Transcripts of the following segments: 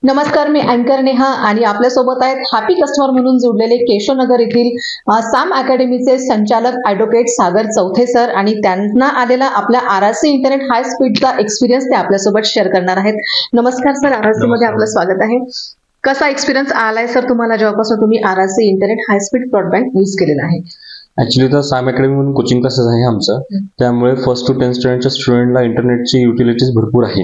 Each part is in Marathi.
नमस्कार, मी अँकर नेहा आणि आपल्यासोबत आहेत हॅपी कस्टमर म्हणून जोडलेले केशवनगर येथील साम अकॅडमीचे संचालक ॲडव्होकेट सागर चौथे सर आणि त्यांना आलेला आपल्या आरआरसी इंटरनेट हाय स्पीडचा एक्सपिरियन्स ते आपल्यासोबत शेअर करणार आहेत. नमस्कार सर, आरआरसी मध्ये आपलं स्वागत आहे. कसा एक्सपिरियन्स आलाय सर तुम्हाला जेव्हापासून तुम्ही RRC internet high speed broadband use केलेला आहे? ऍक्च्युली तर साम अकॅडमी म्हणून कोचिंग क्लासेस आहे आमचं, त्यामुळे 1st to 10th स्टँडर्डच्या स्टुडंटला इंटरनेटची युटिलिटीज भरपूर आहे.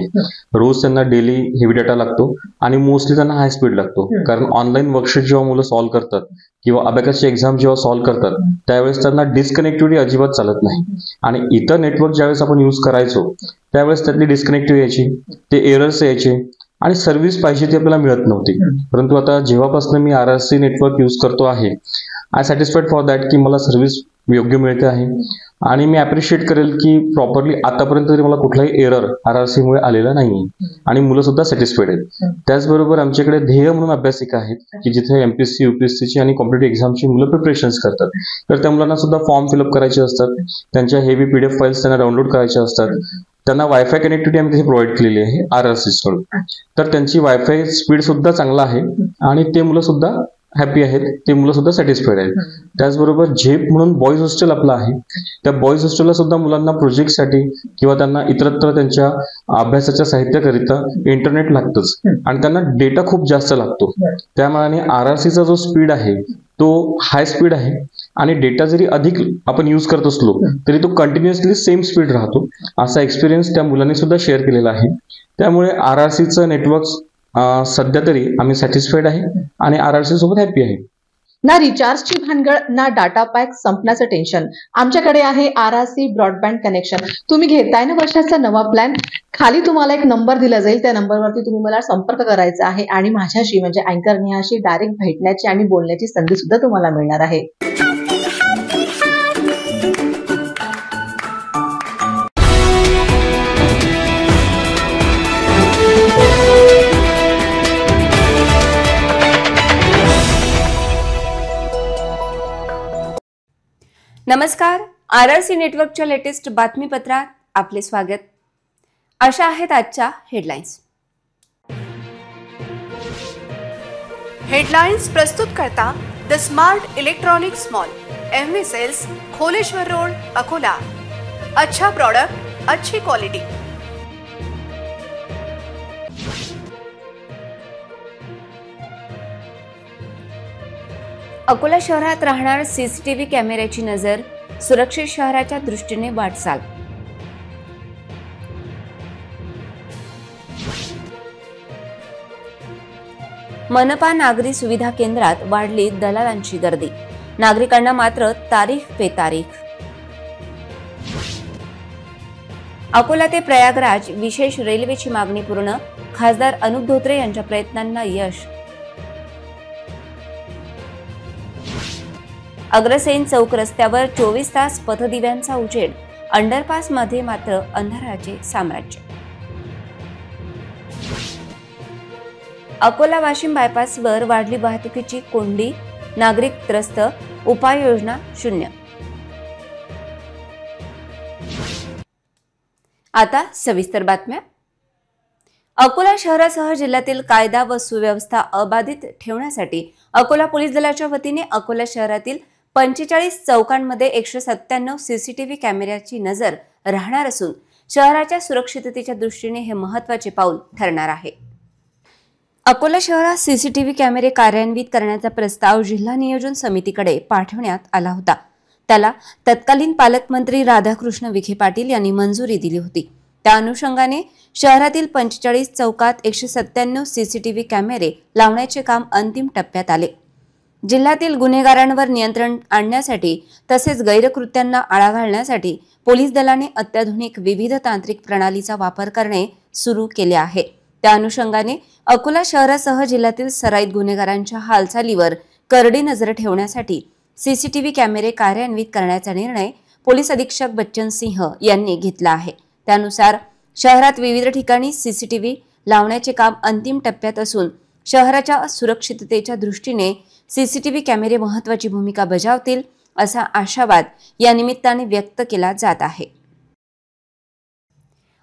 रोज त्यांना डेली हेवी डाटा लागतो आणि मोस्टली त्यांना हाय स्पीड लागतो, कारण ऑनलाईन वर्कशीट जेव्हा मुलं सॉल्व्ह करतात किंवा अबॅकसची एक्झाम जेव्हा सॉल्व्ह करतात त्यावेळेस त्यांना डिस्कनेक्टिव्हिटी अजिबात चालत नाही. आणि इतर नेटवर्क ज्यावेळेस आपण यूज करायचो त्यावेळेस त्यातली डिस्कनेक्टिव्हिटी यायची, ते एरर्स यायचे आणि सर्व्हिस पाहिजे ती आपल्याला मिळत नव्हती. परंतु आता जेव्हापासून मी आरआरसी नेटवर्क यूज करतो आहे, आय सॅटिस्फाईड फॉर दॅट की मला सर्व्हिस योग्य मिळते आहे. आणि मी अप्रिशिएट करेल की प्रॉपरली आतापर्यंत तरी मला कुठलाही एरर आरआरसी मुळे आलेला नाही आणि मुलं सुद्धा सॅटिस्फाईड आहेत. त्याचबरोबर आमच्याकडे ध्येय म्हणून अभ्यासिका आहेत की जिथे एमपीएससी यूपीएससीची आणि कॉम्पिटेटिव्ह एक्झामची मुलं प्रिपरेशन्स करतात. तर त्या मुलांना सुद्धा फॉर्म फिलअप करायचे असतात, त्यांच्या हेवी पीडीएफ फाईल्स त्यांना डाउनलोड करायच्या असतात. त्यांना वायफाय कनेक्टिव्हिटी आम्ही तिथे प्रोव्हाइड केलेली आहे आरआरसी कडून, तर त्यांची वायफाय स्पीड सुद्धा चांगला आहे आणि ते मुलं सुद्धा हॅपी आहेत, ते मुलं सुद्धा सॅटिस्फाईड आहेत. त्याचबरोबर झेप म्हणून बॉईज हॉस्टेल आपलं आहे, त्या बॉईज हॉस्टेलला सुद्धा मुलांना प्रोजेक्टसाठी किंवा त्यांना इतरत्र त्यांच्या अभ्यासाच्या साहित्याकरिता इंटरनेट लागतंच आणि त्यांना डेटा खूप जास्त लागतो. त्यामुळे आरआरसीचा जो स्पीड आहे तो हाय स्पीड आहे आणि डेटा जरी अधिक आपण यूज करत असलो तरी तो कंटिन्युअसली सेम स्पीड राहतो. असा एक्सपिरियन्स त्या मुलांनी सुद्धा शेअर केलेला आहे. त्यामुळे आरआरसीचं नेटवर्क सध्या तरी आम्ही सॅटिस्फाईड आहे आणि आरआरसी सोबत हॅपी आहे. ना रिचार्जची भानगड ना डाटा पॅक संपण्याचं टेन्शन. आमच्याकडे आहे आरआरसी ब्रॉडबँड कनेक्शन. तुम्ही घेताय ना वर्षाचा नवा प्लॅन, खाली तुम्हाला एक नंबर दिला जाईल, त्या नंबरवरती तुम्ही मला संपर्क करायचा आहे आणि माझ्याशी म्हणजे अँकर नेहाशी डायरेक्ट भेटण्याची आणि बोलण्याची संधी सुद्धा तुम्हाला मिळणार आहे. नमस्कार, आरआरसी नेटवर्कच्या लेटेस्ट बातमीपत्रात आपले स्वागत. अशा आहेत आजच्या हेडलाईन्स. हेडलाईन्स प्रस्तुत करता the smart electronics mall, MV sales, Kholeshwar road, Akola. अच्छा प्रोडक्ट, अच्छी क्वालिटी. अकोला शहरात राहणार सीसीटीव्ही कॅमेऱ्याची नजर, सुरक्षित शहराच्या दृष्टीने वाटचाल. मनपा नागरी सुविधा केंद्रात वाढली दलालांची गर्दी, नागरिकांना मात्र तारीख पे तारीख. अकोला ते प्रयागराज विशेष रेल्वेची मागणी पूर्ण, खासदार अनुप धोत्रे यांच्या प्रयत्नांना यश. अग्रसेन चौक रस्त्यावर 24 तास पथदिव्यांचा उजेड, अंडरपास मध्ये मात्र अंधाराचे साम्राज्य. अकोला वाशिम बायपासवर वाढली वाहतुकीची कोंडी, नागरिक त्रस्त, उपाययोजना शून्य. आता सविस्तर बातम्या. अकोला शहरासह जिल्ह्यातील कायदा व सुव्यवस्था अबाधित ठेवण्यासाठी अकोला पोलीस दलाच्या वतीने अकोला शहरातील 45 चौकांमध्ये 197 सीसीटीव्ही कॅमेऱ्याची नजर राहणार असून शहराच्या सुरक्षिततेच्या दृष्टीने हे महत्त्वाचे पाऊल ठरणार आहे. अकोला शहरात सीसीटीव्ही कॅमेरे कार्यान्वित करण्याचा प्रस्ताव जिल्हा नियोजन समितीकडे पाठवण्यात आला होता. त्याला तत्कालीन पालकमंत्री राधाकृष्ण विखे पाटील यांनी मंजुरी दिली होती. त्या अनुषंगाने शहरातील 45 चौकात 197 सीसीटीव्ही कॅमेरे लावण्याचे काम अंतिम टप्प्यात आले. जिल्ह्यातील गुन्हेगारांवर नियंत्रण आणण्यासाठी तसेच गैरकृत्यांना आळा घालण्यासाठी पोलीस दलाने अत्याधुनिक विविध तांत्रिक प्रणालीचा वापर करणे सुरू केले आहे. त्या अनुषंगाने अकोला शहरासह जिल्ह्यातील सराईत गुन्हेगारांच्या हालचालीवर करडी नजर ठेवण्यासाठी सीसीटीव्ही कॅमेरे कार्यान्वित करण्याचा निर्णय पोलीस अधीक्षक बच्चन सिंह यांनी घेतला आहे. त्यानुसार शहरात विविध ठिकाणी सीसीटीव्ही लावण्याचे काम अंतिम टप्प्यात असून शहराच्या सुरक्षिततेच्या दृष्टीने सीसीटीव्ही कॅमेरे महत्त्वाची भूमिका बजावतील असा आशावाद या निमित्ताने व्यक्त केला जात आहे.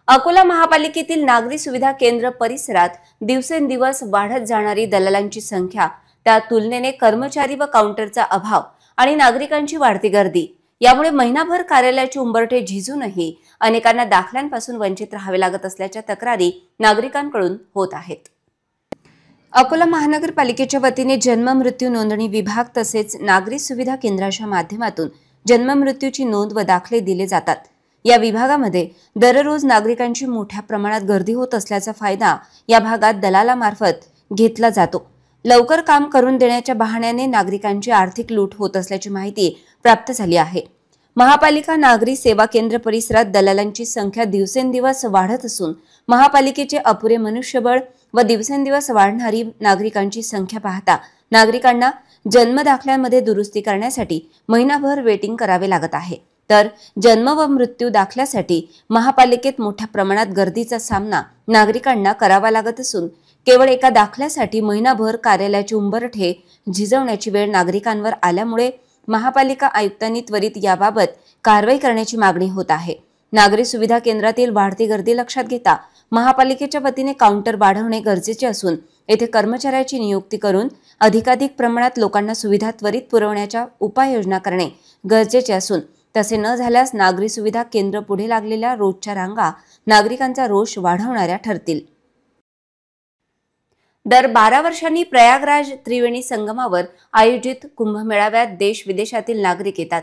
अकोला महापालिकेतील नागरी सुविधा केंद्र परिसरात दिवसेंदिवस वाढत जाणारी दलालांची संख्या, त्या तुलनेने कर्मचारी व काउंटरचा अभाव आणि नागरिकांची वाढती गर्दी यामुळे महिनाभर कार्यालयाचे उंबरठे झिजूनही अनेकांना दाखल्यांपासून वंचित राहावे लागत असल्याच्या तक्रारी नागरिकांकडून होत आहेत. अकोला महानगरपालिकेच्या वतीने जन्म मृत्यू नोंदणी विभाग तसेच नागरी सुविधा केंद्राच्या माध्यमातून जन्म मृत्यूची नोंद व दाखले दिले जातात. या विभागामध्ये दररोज नागरिकांची मोठ्या प्रमाणात गर्दी होत असल्याचा फायदा या भागात दलालामार्फत घेतला जातो. लवकर काम करून देण्याच्या बहाण्याने नागरिकांची आर्थिक लूट होत असल्याची माहिती प्राप्त झाली आहे. महापालिका नागरी सेवा केंद्र परिसरात दलालांची संख्या दिवसेंदिवस वाढत असून महापालिकेचे अपुरे मनुष्यबळ व दिवसेंदिवस वाढणारी नागरिकांची संख्या पाहता नागरिकांना जन्म दाखल्यांमध्ये दुरुस्ती करण्यासाठी महिनाभर वेटिंग करावे लागत आहे. तर जन्म व मृत्यू दाखल्यासाठी महापालिकेत मोठ्या प्रमाणात गर्दीचा सामना नागरिकांना करावा लागत असून केवळ एका दाखल्यासाठी महिनाभर कार्यालयाचे उंबरठे झिजवण्याची वेळ नागरिकांवर आल्यामुळे महापालिका आयुक्तांनी त्वरित याबाबत कारवाई करण्याची मागणी होत आहे. नागरी सुविधा केंद्रातील वाढती गर्दी लक्षात घेता महापालिकेच्या वतीने काउंटर वाढवणे गरजेचे असून येथे कर्मचाऱ्याची नियुक्ती करून अधिकाधिक प्रमाणात लोकांना सुविधा त्वरित पुरवण्याच्या उपाययोजना करणे गरजेचे असून तसे न झाल्यास नागरी सुविधा केंद्र पुढे लागलेल्या रोजच्या रांगा नागरिकांचा रोष वाढवणाऱ्या ठरतील. दर 12 वर्षांनी प्रयागराज त्रिवेणी संगमावर आयोजित कुंभमेळाव्यात देश विदेशातील नागरिक येतात.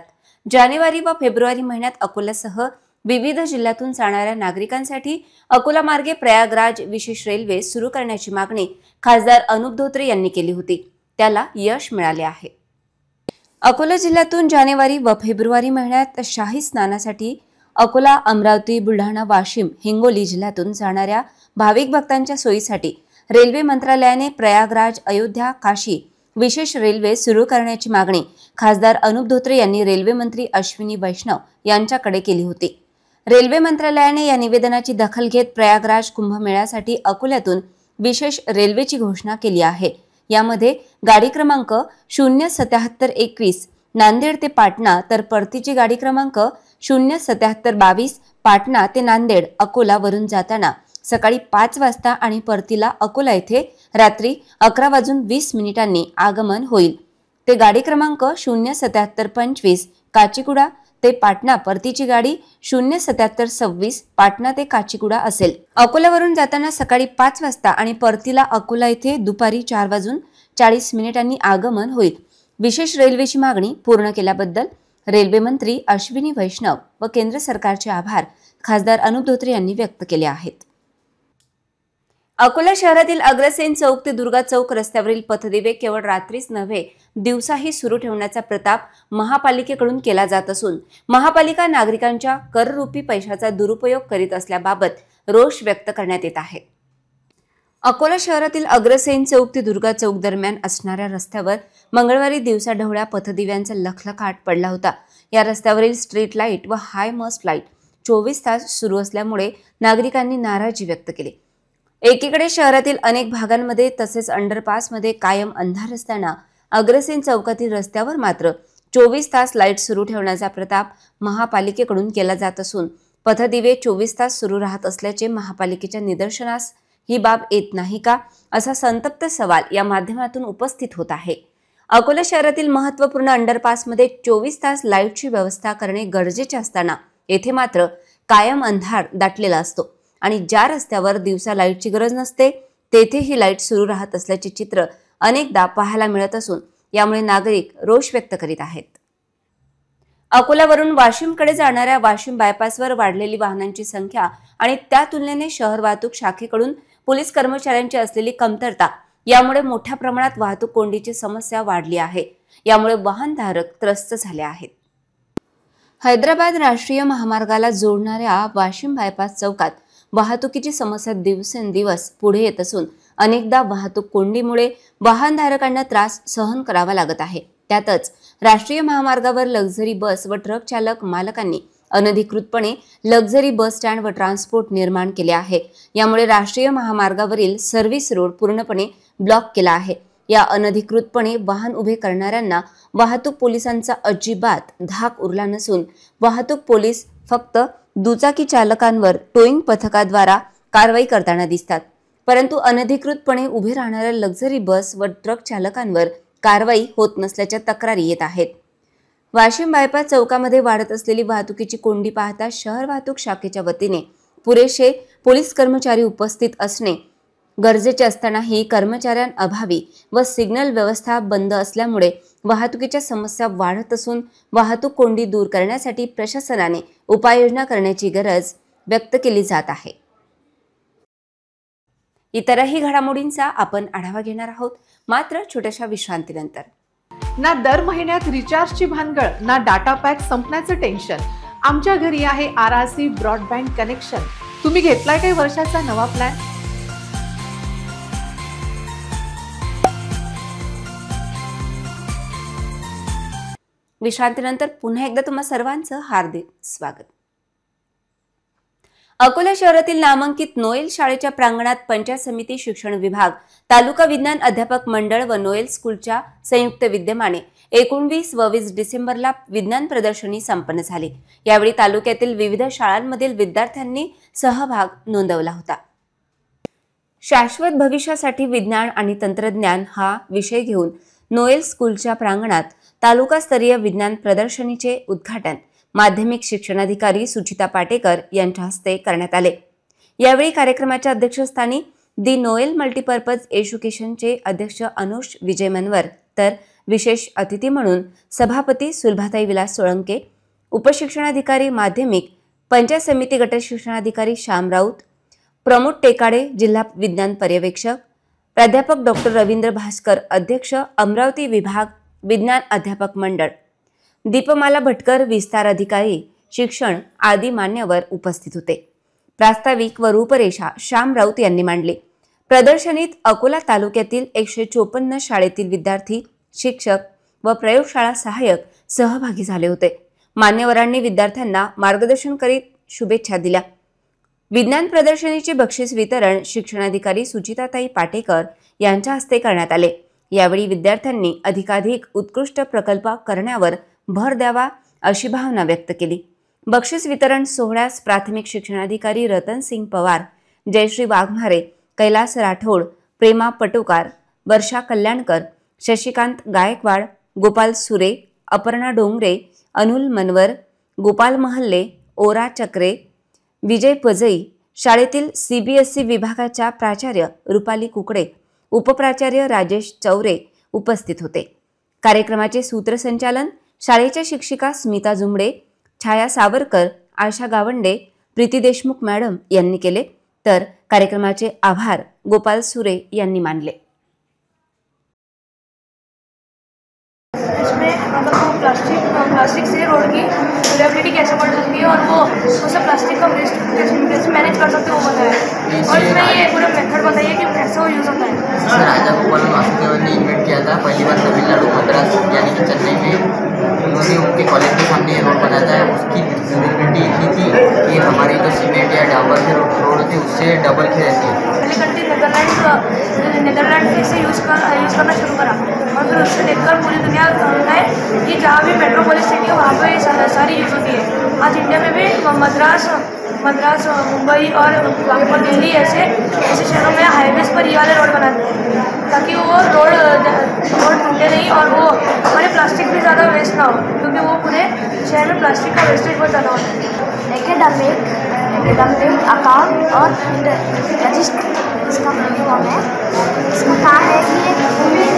जानेवारी व फेब्रुवारी महिन्यात अकोल्यासह विविध जिल्ह्यातून जाणाऱ्या नागरिकांसाठी अकोला मार्गे प्रयागराज विशेष रेल्वे सुरू करण्याची मागणी खासदार अनुप धोत्रे यांनी केली होती. त्याला यश मिळाले आहे. अकोला जिल्ह्यातून जानेवारी व फेब्रुवारी महिन्यात शाही स्नानासाठी अकोला, अमरावती, बुलढाणा, वाशिम, हिंगोली जिल्ह्यातून जाणाऱ्या भाविक भक्तांच्या सोयीसाठी रेल्वे मंत्रालयाने प्रयागराज, अयोध्या, काशी विशेष रेल्वे सुरू करण्याची मागणी खासदार अनुप धोत्रे यांनी रेल्वे मंत्री अश्विनी वैष्णव यांच्याकडे केली होती. रेल्वे मंत्रालयाने या निवेदनाची दखल घेत प्रयागराज कुंभमेळ्यासाठी अकोल्यातून विशेष रेल्वेची घोषणा केली आहे. यामध्ये गाडी क्रमांक 07721 नांदेड ते पाटणा तर परतीची गाडी क्रमांक 07722 पाटणा ते नांदेड अकोला वरून जाताना सकाळी 5 वाजता आणि परतीला अकोला येथे रात्री 11:20 आगमन होईल. ते गाडी क्रमांक 07725 काचीगुडा ते पाटणा परतीची गाडी 07726 पाटणा ते काचीगुडा असेल. अकोल्यावरून जाताना सकाळी 5 वाजता आणि परतीला अकोला येथे दुपारी 4:40 आगमन होईल. विशेष रेल्वेची मागणी पूर्ण केल्याबद्दल रेल्वे मंत्री अश्विनी वैष्णव व केंद्र सरकारचे आभार खासदार अनुप धोत्रे यांनी व्यक्त केले आहेत. अकोला शहरातील अग्रसेन चौक ते दुर्गा चौक रस्त्यावरील पथदिवे केवळ रात्रीच नव्हे दिवसाही सुरू ठेवण्याचा प्रताप महापालिकेकडून केला जात असून महापालिका नागरिकांच्या कररूपी पैशाचा दुरुपयोग करीत असल्याबाबत रोष व्यक्त करण्यात येत आहे. अकोला शहरातील अग्रसेन चौक ते दुर्गा चौक दरम्यान असणाऱ्या रस्त्यावर मंगळवारी दिवसाढवळ्या पथदिव्यांचा लखलखाट पडला होता. या रस्त्यावरील स्ट्रीट लाईट व हाय मस्ट लाईट 24 तास सुरू असल्यामुळे नागरिकांनी नाराजी व्यक्त केली. एकीकडे शहरातील अनेक भागांमध्ये तसेच अंडरपासमध्ये कायम अंधार असताना अग्रसेन चौकातील रस्त्यावर मात्र 24 तास लाईट सुरू ठेवण्याचा प्रताप महापालिकेकडून केला जात असून पथदिवे 24 तास सुरू राहत असल्याचे महापालिकेच्या निदर्शनास ही बाब येत नाही का, असा संतप्त सवाल या माध्यमातून उपस्थित होत आहे. अकोला शहरातील महत्त्वपूर्ण अंडरपासमध्ये 24 तास लाईटची व्यवस्था करणे गरजेचे असताना येथे मात्र कायम अंधार दाटलेला असतो आणि ज्या रस्त्यावर दिवसा लाईटची गरज नसते तेथे ही लाईट सुरू राहत असल्याचे चित्र अनेकदा पाहायला मिळत असून यामुळे नागरिक रोष व्यक्त करीत आहेत. अकोल्यावरून वाशिमकडे जाणाऱ्या वाशिम बायपासवर वाढलेली वाहनांची संख्या आणि त्या तुलनेने शहर वाहतूक शाखेकडून पोलीस कर्मचाऱ्यांची असलेली कमतरता यामुळे मोठ्या प्रमाणात वाहतूक कोंडीची समस्या वाढली आहे. यामुळे वाहनधारक त्रस्त झाले आहेत. हैदराबाद राष्ट्रीय महामार्गाला जोडणाऱ्या वाशिम बायपास चौकात वाहतुकीची समस्या दिवसेंदिवस पुढे येत असून अनेकदा वाहतूक कोंडीमुळे वाहनधारकांना त्रास सहन करावा लागत आहे. त्यातच राष्ट्रीय महामार्गावर लक्झरी बस व ट्रक चालक मालकांनी अनधिकृतपणे लक्झरी बस स्टँड व ट्रान्सपोर्ट निर्माण केले आहे. यामुळे राष्ट्रीय महामार्गावरील सर्व्हिस रोड पूर्णपणे ब्लॉक केला आहे. या अनधिकृतपणे वाहन उभे करणाऱ्यांना वाहतूक पोलिसांचा अजिबात धाक उरला नसून वाहतूक पोलीस फक्त दुचाकी चालकांवर टोईंग पथकाद्वारा कारवाई करताना दिसतात, परंतु अनधिकृतपणे उभे राहणाऱ्या लक्झरी बस व ट्रक चालकांवर कारवाई होत नसल्याच्या तक्रारी येत आहेत. वाशिम बायपास चौकामध्ये वाढत असलेली वाहतुकीची कोंडी पाहता शहर वाहतूक शाखेच्या वतीने पुरेसे पोलीस कर्मचारी उपस्थित असणे गरजेचे असतानाही कर्मचाऱ्यांअभावी व सिग्नल व्यवस्था बंद असल्यामुळे वाहतुकीच्या समस्या वाढत असून वाहतूक कोंडी दूर करण्यासाठी प्रशासनाने उपाययोजना करण्याची गरज व्यक्त केली जात आहे. इतरही घडामोडींचा आपण आढावा घेणार आहोत, मात्र छोट्याशा विश्रांतीनंतर. ना दर महिन्यात रिचार्जची भानगड, ना डाटा पॅक संपण्याचं टेन्शन. आमच्या घरी आहे RRC ब्रॉडबँड कनेक्शन. तुम्ही घेतलाय काही वर्षाचा नवा प्लॅन? विश्रांतीनंतर पुन्हा एकदा तुम्हा सर्वांचं हार्दिक स्वागत. अकोला शहरातील नामांकित नोएल शाळेच्या प्रांगणात पंचायत समिती, शिक्षण विभाग, तालुका विज्ञान अध्यापक मंडळ व नोएल स्कूलच्या संयुक्त विद्यमाने 19 व 20 डिसेंबरला विज्ञान प्रदर्शनी संपन्न झाली. यावेळी तालुक्यातील विविध शाळांमधील विद्यार्थ्यांनी सहभाग नोंदवला होता. शाश्वत भविष्यासाठी विज्ञान आणि तंत्रज्ञान हा विषय घेऊन नोएल स्कूलच्या प्रांगणात तालुकास्तरीय विज्ञान प्रदर्शनीचे उद्घाटन माध्यमिक शिक्षणाधिकारी सुचिता पाटेकर यांच्या हस्ते करण्यात आले. यावेळी कार्यक्रमाच्या अध्यक्षस्थानी दी नोएल मल्टीपर्पज एज्युकेशनचे अध्यक्ष अनुष विजय मनवर, तर विशेष अतिथी म्हणून सभापती सुलभाताई विलास सोळंके, उपशिक्षणाधिकारी माध्यमिक, पंचायत समिती गट शिक्षणाधिकारी श्याम राऊत, प्रमोद टेकाडे जिल्हा विज्ञान पर्यवेक्षक, प्राध्यापक डॉक्टर रवींद्र भास्कर अध्यक्ष अमरावती विभाग विज्ञान अध्यापक मंडळ, दीपमाला भटकर विस्तार अधिकारी शिक्षण आदी मान्यवर उपस्थित होते. प्रास्ताविक व रूपरेषा श्याम राऊत यांनी मांडली. प्रदर्शनीत अकोला तालुक्यातील 154 शाळेतील विद्यार्थी, शिक्षक व प्रयोगशाळा सहाय्यक सहभागी झाले होते. मान्यवरांनी विद्यार्थ्यांना मार्गदर्शन करीत शुभेच्छा दिल्या. विज्ञान प्रदर्शनीचे बक्षीस वितरण शिक्षणाधिकारी सुचिताताई पाटेकर यांच्या हस्ते करण्यात आले. यावेळी विद्यार्थ्यांनी अधिकाधिक उत्कृष्ट प्रकल्प करण्यावर भर द्यावा अशी भावना व्यक्त केली. बक्षीस वितरण सोहळ्यास प्राथमिक शिक्षणाधिकारी रतन सिंग पवार, जयश्री वाघमारे, कैलास राठोड, प्रेमा पटोकार, वर्षा कल्याणकर, शशिकांत गायकवाड, गोपाल सुरे, अपर्णा डोंगरे, अनुल मनवर, गोपाल महल्ले, ओरा चक्रे, विजय पजई, शाळेतील CBSE विभागाच्या प्राचार्य रुपाली कुकडे, उपप्राचार्य राजेश चौरे उपस्थित होते. कार्यक्रमाचे सूत्रसंचालन शाळेच्या शिक्षिका स्मिता जुमडे, छाया सावरकर, आशा गावंडे, प्रीती देशमुख मॅडम यांनी केले, तर कार्यक्रमाचे आभार गोपाल सुरे यांनी मानले. प्लास्टिक से रोड की ड्यूरेबिलिटी कैसे बढ़ सकती है और वो उसे प्लास्टिक का वेस्ट कैसे मैनेज कर सकते हैं वो बताया. और इसमें ये पूरा मेथड बताइए कि कैसे वो यूज़ होता है. सर, राजा गोपाल वासुदेवन ने इन्वेंट किया था पहली बार तमिलनाडु मद्रास यानी कि चेन्नई में. उन्होंने उनके कॉलेज के सामने ये रोड बनाया था. उसकी ड्यूरेबिलिटी इतनी थी कि हमारे जो सीमेंट या डाबर के रोड थे उससे डबल की रहती है. पहली कंट्री नीदरलैंड से यूज़ करना शुरू करा और फिर उससे देखकर पूरी दुनिया है कि जहाँ भी मेट्रोपोलिस सिटी है वहाँ पे सारी यूज़ होती है. आज इंडिया में भी मद्रास, मुंबई और वहाँ पर दिल्ली ऐसे शहरों में हाईवेज पर ये वाले रोड बनाते हैं ताकि वो रोड टूटे नहीं और वो हमारे प्लास्टिक भी ज़्यादा वेस्ट ना हो, क्योंकि वो पूरे शहर में प्लास्टिक का वेस्टेज बहुत ज़्यादा होता है. एकेडमिक अकाउंट और रजिस्टर इसका फॉर्म है. इसका काम है कि एक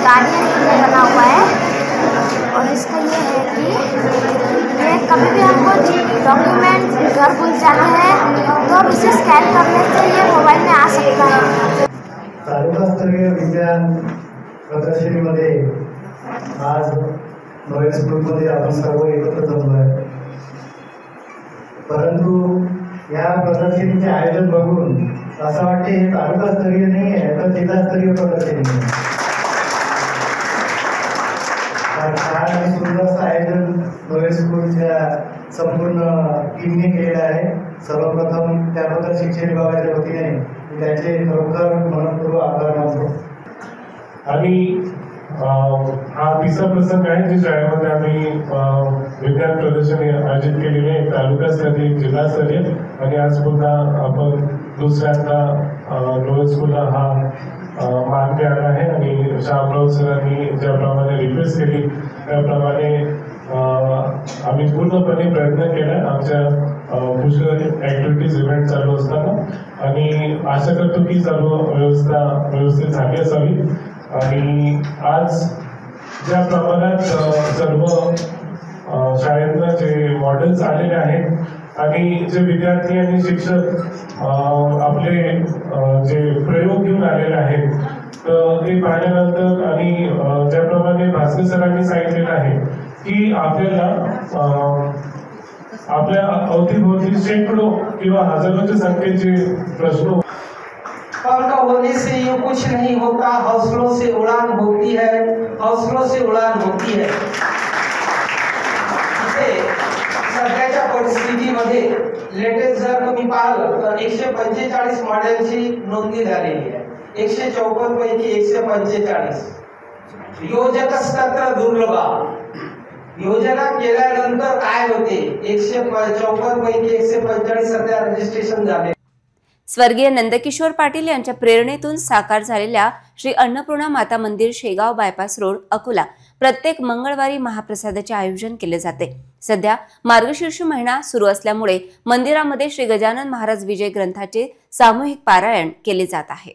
गार्डियन के लिए बना हुआ है और इसका ये है कि ये कभी भी हमको डॉक्यूमेंट घर भूल जाते हैं तो अब इसे स्कैन करने से ये मोबाइल में आ सकता है. तालुकास्तरीय विज्ञान प्रदर्शनीमध्ये आज नोएल स्कूलमध्ये आपण सर्व एकत्र जमलो आहे. परंतु या प्रदर्शनीचे आयोजन बघून असं वाटते हे तालुकास्तरीय नाही आहे तर जिल्हास्तरीय प्रदर्शनी आहे. छान आणि सुंदरचं आयोजन नोएल स्कूलच्या संपूर्ण टीमने केलेलं आहे. सर्वप्रथम त्याबद्दल शिक्षण विभागाच्या वतीने त्याचे खरोखर मनपूर्वक आभार मानतो. आणि हा तिसरा प्रसंग आहे जे शाळेमध्ये आम्ही विज्ञान प्रदर्शन आयोजित केलेले आहे, तालुकास्तरीय, जिल्हास्तरीय आणि आज पुन्हा आपण दुसऱ्यांदा लोअर स्कूलला हा मान मिळाला आहे. आणि शामराव सरांनी ज्याप्रमाणे रिक्वेस्ट केली त्याप्रमाणे आम्ही पूर्णपणे प्रयत्न केला आमच्या पुष्कळ ऍक्टिव्हिटीज इव्हेंट चालू असताना, आणि आशा करतो की सर्व व्यवस्था व्यवस्थित झाली असावी. आणि आज ज्या प्रमाणात सर्व शाळेतनं जे मॉडेल्स आलेले आहेत आणि जे विद्यार्थी आणि शिक्षक आपले जे प्रयोग घेऊन आलेले आहेत, तर ते पाहिल्यानंतर आणि ज्याप्रमाणे भास्कर सरांनी सांगितलेलं आहे की आपल्याला आपल्या अवतीभोवती शेकडो किंवा हजारोच्या संख्येचे प्रश्न. पंख होने से ये कुछ नहीं होता, हौसलों से उड़ान होती है, हौसलों से उड़ान होती है. सध्याच्या परिस्थितीमध्ये लेटेस्ट जर तुम्ही पाहिलं तर 145 मॉडेलची नोंदणी झालेली आहे. 154 पैकी 145. योजकच तत्र दुर्लभा. योजना केल्यानंतर काय होते, 154 पैकी 145 सध्या रजिस्ट्रेशन झाले. स्वर्गीय नंदकिशोर पाटील यांच्या प्रेरणेतून साकार झालेल्या श्री अन्नपूर्णा माता मंदिर शेगाव बायपास रोड अकोला प्रत्येक मंगळवारी महाप्रसादाचे आयोजन केले जाते. सध्या मार्गशीर्ष महिना सुरू असल्यामुळे मंदिरामध्ये श्री गजानन महाराज विजय ग्रंथाचे सामूहिक पारायण केले जात आहे.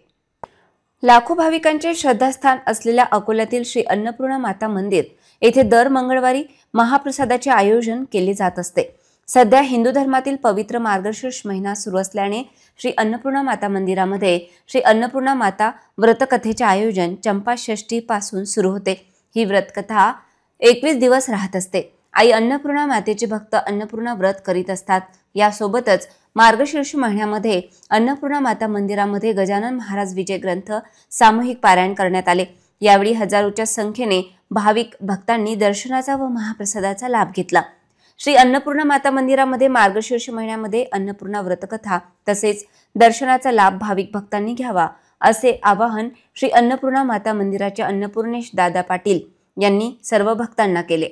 लाखो भाविकांचे श्रद्धास्थान असलेल्या अकोल्यातील श्री अन्नपूर्णा माता मंदिर येथे दर मंगळवारी महाप्रसादाचे आयोजन केले जात असते. सध्या हिंदू धर्मातील पवित्र मार्गशीर्ष महिना सुरू असल्याने श्री अन्नपूर्णा माता मंदिरामध्ये श्री अन्नपूर्णा माता व्रतकथेचे आयोजन चंपा षष्ठी पासून सुरू होते. ही व्रतकथा 21 दिवस राहत असते. आई अन्नपूर्णा मातेचे भक्त अन्नपूर्णा व्रत करीत असतात. यासोबतच मार्गशीर्ष महिन्यामध्ये अन्नपूर्णा माता मंदिरामध्ये गजानन महाराज विजय ग्रंथ सामूहिक पारायण करण्यात आले. यावेळी हजारोच्या संख्येने भाविक भक्तांनी दर्शनाचा व महाप्रसादाचा लाभ घेतला. श्री अन्नपूर्णा माता मंदिरामध्ये मार्गशीर्ष महिन्यामध्ये अन्नपूर्णा व्रतकथा तसेच दर्शनाचा लाभ भाविक भक्तांनी घ्यावा असे आवाहन श्री अन्नपूर्णा माता मंदिराचे अन्नपूर्णेश दादा पाटील यांनी सर्व भक्तांना केले.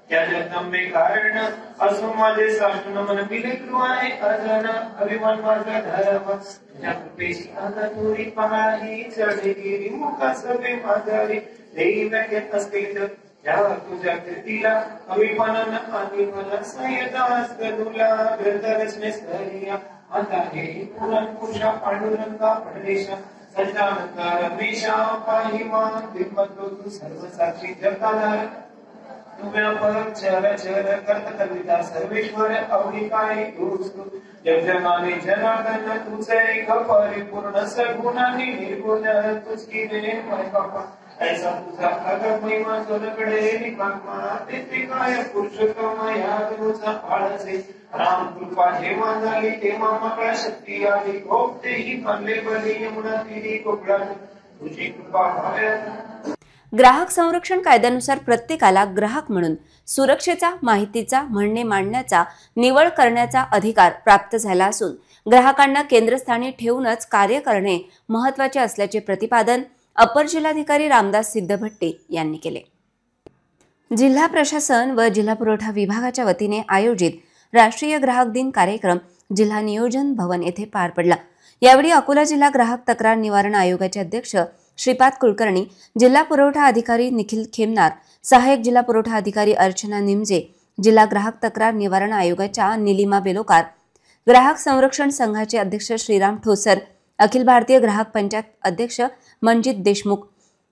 क्या जगदंबे कारण असो माझे साष्टन मन बिलेकरू आहे अजन अभिमान माझा धर्म तुझ्या कृपेची अंगतुरी पहाही चढगिरी मुखा सभे माझारी देई व्यक्त असतील या तुझ्या कीर्तीला अभिमानन आणि मला संयतास गनुला ग्रंथ रचनेस धरिया आता हे पुराण पुरुषा पांडुरंगा पडलेशा संजानका रमेशा पाही मा दिग्मतो तू सर्व साक्षी जगताधार व्यापक चर चर कर्त कविता सर्वेश्वर अवनिकाय तूस्तु जगजनाने जनार्दन तुझे एक परिपूर्ण सगुण आणि निर्गुण तुझकी ने मय बापा ऐसा तुझा अगम महिमा तुझकडे निकामा ते काय पुरुषोत्तम या तुझा आळसे राम कृपा हे मानली ते मामा शक्ती आली गोपतेही मानले बली यमुना तीरी कोकळा तुझी कृपा भाव्या. ग्राहक संरक्षण कायद्यानुसार प्रत्येकाला ग्राहक म्हणून सुरक्षेचा, माहितीचा, म्हणणे मांडण्याचा, निवड करण्याचा अधिकार प्राप्त झाला असून ग्राहकांना केंद्रस्थानी ठेवूनच कार्य करणे महत्त्वाचे असल्याचे प्रतिपादन अपर जिल्हाधिकारी रामदास सिद्धभट्टी यांनी केले. जिल्हा प्रशासन व जिल्हा पुरवठा विभागाच्या वतीने आयोजित राष्ट्रीय ग्राहक दिन कार्यक्रम जिल्हा नियोजन भवन येथे पार पडला. यावेळी अकोला जिल्हा ग्राहक तक्रार निवारण आयोगाचे अध्यक्ष श्रीपाद कुलकर्णी, जिल्हा पुरवठा अधिकारी निखिल खेमनार, सहाय्यक जिल्हा पुरवठा अधिकारी अर्चना निमजे, जिल्हा ग्राहक तक्रार निवारण आयोगाच्या निलिमा बेलोकार, ग्राहक संरक्षण संघाचे अध्यक्ष श्रीराम ठोसर, अखिल भारतीय ग्राहक पंचायत अध्यक्ष मनजित देशमुख,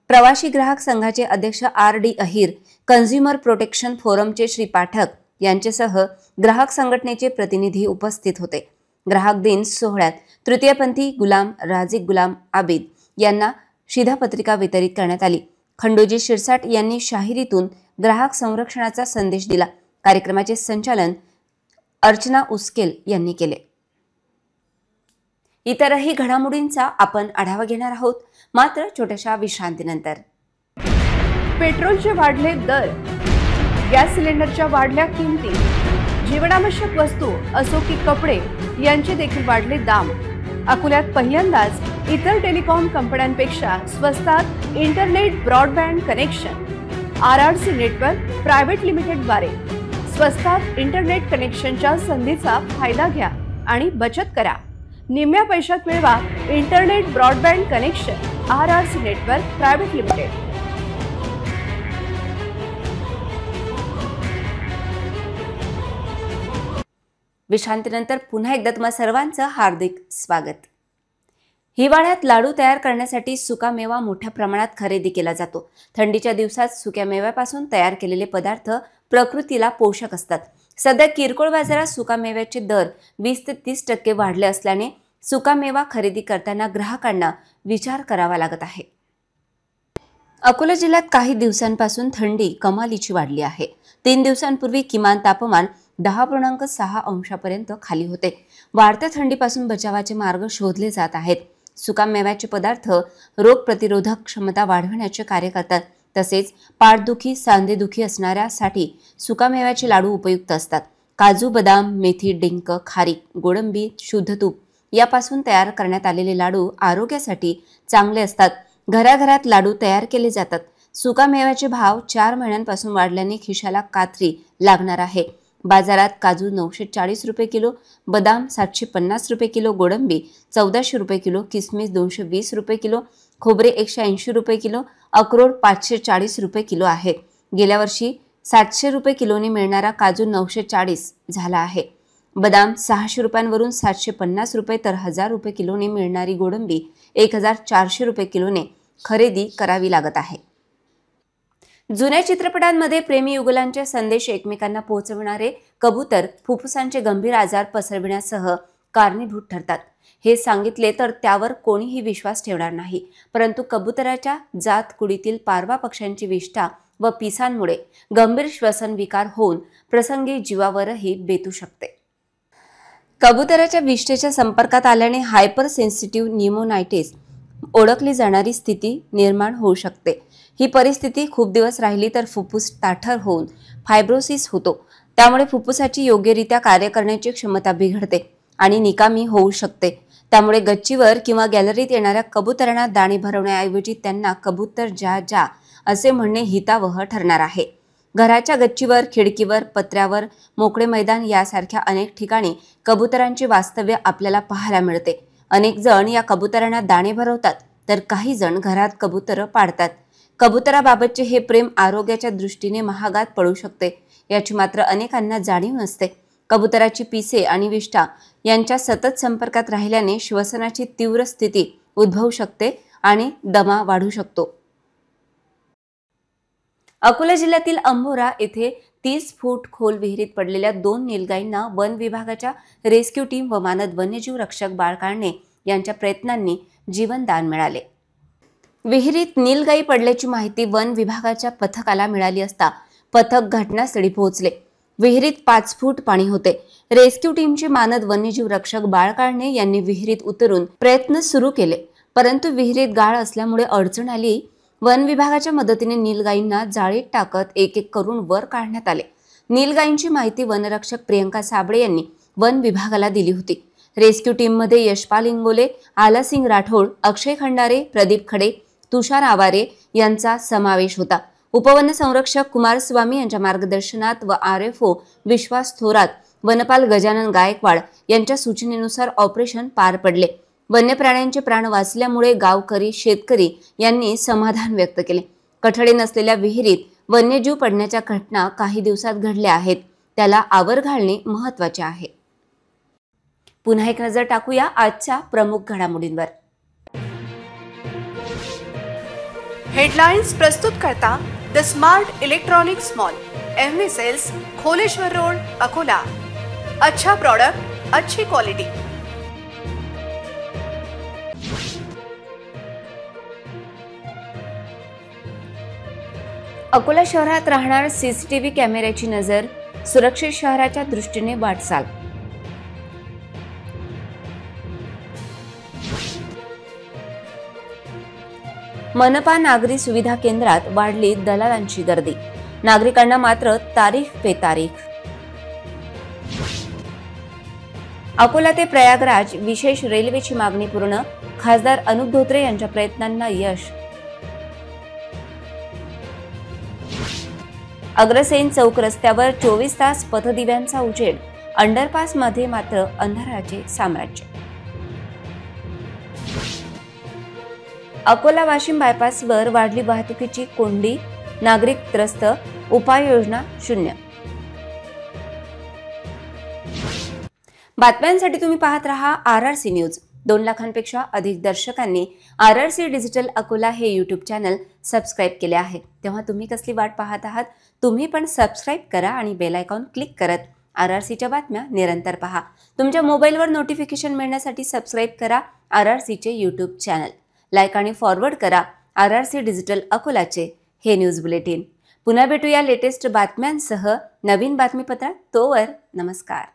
प्रवासी ग्राहक संघाचे अध्यक्ष RD अहिर, कन्झ्युमर प्रोटेक्शन फोरमचे श्री पाठक यांच्यासह ग्राहक संघटनेचे प्रतिनिधी उपस्थित होते. ग्राहक दिन सोहळ्यात तृतीयपंथी गुलाम राजिक गुलाम आबिद यांना शिधापत्रिका वितरित करण्यात आली. खंडोजी शिरसाट यांनी शाहिरीतून ग्राहक संरक्षणाचा संदेश दिला. कार्यक्रमाचे संचालन अर्चना उस्केल यांनी केले. इतरही घडामोडींचा आपण आढावा घेणार आहोत, मात्र छोट्याशा विश्रांतीनंतर. पेट्रोलचे वाढले दर, गॅस सिलेंडरच्या वाढल्या किमती, जीवनावश्यक वस्तू असो की कपडे यांचे देखील वाढले दाम. अकोल्यात पहिल्यांदाच इतर टेलिकॉम कंपन्यांपेक्षा स्वस्तात internet broadband connection RRC network private लिमिटेडद्वारे स्वस्तात इंटरनेट कनेक्शनच्या संधीचा फायदा घ्या आणि बचत करा. निम्म्या पैशात मिळवा internet broadband connection RRC network private limited. विश्रांतीनंतर पुन्हा एकदा तुम्हा सर्वांचं हार्दिक स्वागत. हिवाळ्यात लाडू तयार करण्यासाठी सुकामेवा मोठ्या प्रमाणात खरेदी केला जातो. थंडीच्या दिवसात सुक्या मेव्यापासून तयार केलेले पदार्थ प्रकृतीला पोषक असतात. सध्या किरकोळ बाजारात सुकामेव्याचे दर 20 ते 30% वाढले असल्याने सुकामेवा खरेदी करताना ग्राहकांना विचार करावा लागत आहे. अकोला जिल्ह्यात काही दिवसांपासून थंडी कमालीची वाढली आहे. 3 दिवसांपूर्वी किमान तापमान 10.6 अंशापर्यंत खाली होते. वाढत्या थंडीपासून बचावाचे मार्ग शोधले जात आहेत. सुकामेव्याचे पदार्थ रोग प्रतिरोधक क्षमता वाढवण्याचे कार्य करतात. तसेच पाठदुखी सांधेदुखी असणाऱ्यासाठी सुकामेव्याचे लाडू उपयुक्त असतात. काजू, बदाम, मेथी, डिंक, खारीक, गोडंबी, शुद्ध तूप यापासून तयार करण्यात आलेले लाडू आरोग्यासाठी चांगले असतात. घराघरात लाडू तयार केले जातात. सुकामेव्याचे भाव 4 महिन्यांपासून वाढल्याने खिशाला कात्री लागणार आहे. बाजारात काजू 940 रुपये किलो, बदाम 750 रुपये किलो, गोडंबी 1400 रुपये किलो, किसमिस 220 रुपये किलो, खोबरे 180 रुपये किलो, अक्रोड 540 रुपये किलो आहे. गेल्या वर्षी 700 रुपये किलोने मिळणारा काजू 940 झाला आहे. बदाम 600 रुपयांवरून 750 रुपये तर 1000 रुपये किलोने मिळणारी गोडंबी 1400 रुपये किलोने खरेदी करावी लागत आहे. जुन्या चित्रपटांमध्ये प्रेमी युगुलांचे संदेश एकमेकांना पोहोचवणारे कबूतर फुफ्फुसांचे गंभीर आजार पसरविण्यासह कारणीभूत ठरतात. हे सांगितले तर त्यावर कोणीही विश्वास ठेवणार नाही. परंतु कबुतराच्या जात कुडीतील पारवा पक्ष्यांची विष्ठा व पिसांमुळे गंभीर श्वसन विकार होऊन प्रसंगी जीवावरही बेतू शकते. कबुतराच्या विष्ठेच्या संपर्कात आल्याने हायपर सेन्सिटिव्ह न्यूमोनायटिस ओळखली जाणारी स्थिती निर्माण होऊ शकते. ही परिस्थिती खूप दिवस राहिली तर फुफ्फुस ताठर होऊन फायब्रोसिस होतो. त्यामुळे फुफ्फुसाची योग्यरित्या कार्य करण्याची क्षमता बिघडते आणि निकामी होऊ शकते. त्यामुळे गच्चीवर किंवा गॅलरीत येणाऱ्या कबुतरांना दाणे भरवण्याऐवजी त्यांना कबूतर जा जा असे म्हणणे हितावह ठरणार आहे. घराच्या गच्चीवर, खिडकीवर, पत्र्यावर, मोकळे मैदान यासारख्या अनेक ठिकाणी कबुतरांचे वास्तव्य आपल्याला पाहायला मिळते. अनेक जण या कबुतरांना दाणे भरवतात तर काही जण घरात कबुतर पाळतात. कबुतराबाबतचे हे प्रेम आरोग्याच्या दृष्टीने महागात पडू शकते याची मात्र अनेकांना जाणीव नसते. कबुतराची पिसे आणि विष्ठा यांच्या सतत संपर्कात राहिल्याने श्वसनाची तीव्र स्थिती उद्भवू शकते आणि दमा वाढू शकतो. अकोला जिल्ह्यातील अंबोरा येथे 30 फूट खोल विहिरीत पडलेल्या 2 नीलगाईंना वन विभागाच्या रेस्क्यू टीम व मानद वन्यजीव रक्षक बाळ काढणे यांच्या प्रयत्नांनी जीवनदान मिळाले. विहिरीत नीलगाई पडल्याची माहिती वन विभागाच्या पथकाला मिळाली असता पथक घटनास्थळी पोहोचले. विहिरीत 5 फूट पाणी होते. रेस्क्यू टीमचे मानद वन्यजीव रक्षक बाळ काढणे यांनी विहिरीत उतरून प्रयत्न सुरू केले, परंतु विहिरीत गाळ असल्यामुळे अडचण आली. वन विभागाच्या मदतीने नीलगाईंना जाळीत टाकत एक एक करून वर काढण्यात आले. नीलगाईंची माहिती वनरक्षक प्रियंका साबळे यांनी वन विभागाला दिली होती. रेस्क्यू टीममध्ये यशपाल इंगोले, आलासिंग राठोड, अक्षय खंडारे, प्रदीप खडे, तुषार आवारे यांचा समावेश होता. उपवन संरक्षक कुमारस्वामी यांच्या मार्गदर्शनात व RFO विश्वास थोरात, वनपाल गजानन गायकवाड यांच्या सूचनेनुसार ऑपरेशन पार पडले. वन्य प्राण्यांचे प्राण वाचल्यामुळे गावकरी, शेतकरी यांनी समाधान व्यक्त केले. कठडे नसलेल्या विहिरीत वन्यजीव पडण्याच्या घटना काही दिवसात घडल्या आहेत. त्याला आवर घालणे महत्त्वाचे आहे. पुन्हा एक नजर टाकूया आजच्या प्रमुख घडामोडींवर. हेडलाइन्स प्रस्तुत करता the smart electronics mall, MV sales, Kholeshwar road, Akola. अच्छा प्रोडक्ट, अच्छी क्वालिटी. अकोला शहरात राहणार CCTV कॅमेऱ्याची नजर, सुरक्षित शहराच्या दृष्टीने वाटचाल. मनपा नागरी सुविधा केंद्रात वाढली दलालांची गर्दी. नागरिकांना मात्र तारीख पे तारीख. अकोला ते प्रयागराज विशेष रेल्वेची मागणी पूर्ण, खासदार अनुप धोत्रे यांच्या प्रयत्नांना यश. अग्रसेन चौक रस्त्यावर 24 तास पथदिव्यांचा उजेड, अंडरपास मध्ये मात्र अंधाराचे साम्राज्य. अकोला वाशिम बायपासवर वाढली वाहतुकीची कोंडी, नागरिक त्रस्त, उपाययोजना शून्य. बातम्यांसाठी तुम्ही पाहत रहा RRC न्यूज. 2 लाखांपेक्षा अधिक दर्शकांनी RRC डिजिटल अकोला हे यूट्यूब चॅनल सबस्क्राईब केले आहे. तेव्हा तुम्ही कसली वाट पाहत आहात? तुम्ही पण सबस्क्राईब करा आणि बेल आयकॉन क्लिक करत RRCच्या बातम्या निरंतर पहा. तुमच्या मोबाईलवर नोटिफिकेशन मिळण्यासाठी सबस्क्राईब करा RRCचे यूट्यूब चॅनल. लाईक आणि फॉरवर्ड करा RRC डिजिटल अकोलाचे हे न्यूज बुलेटिन. पुन्हा भेटूया लेटेस्ट बातम्यांसह नवीन बातमीपत्रात. तोवर नमस्कार.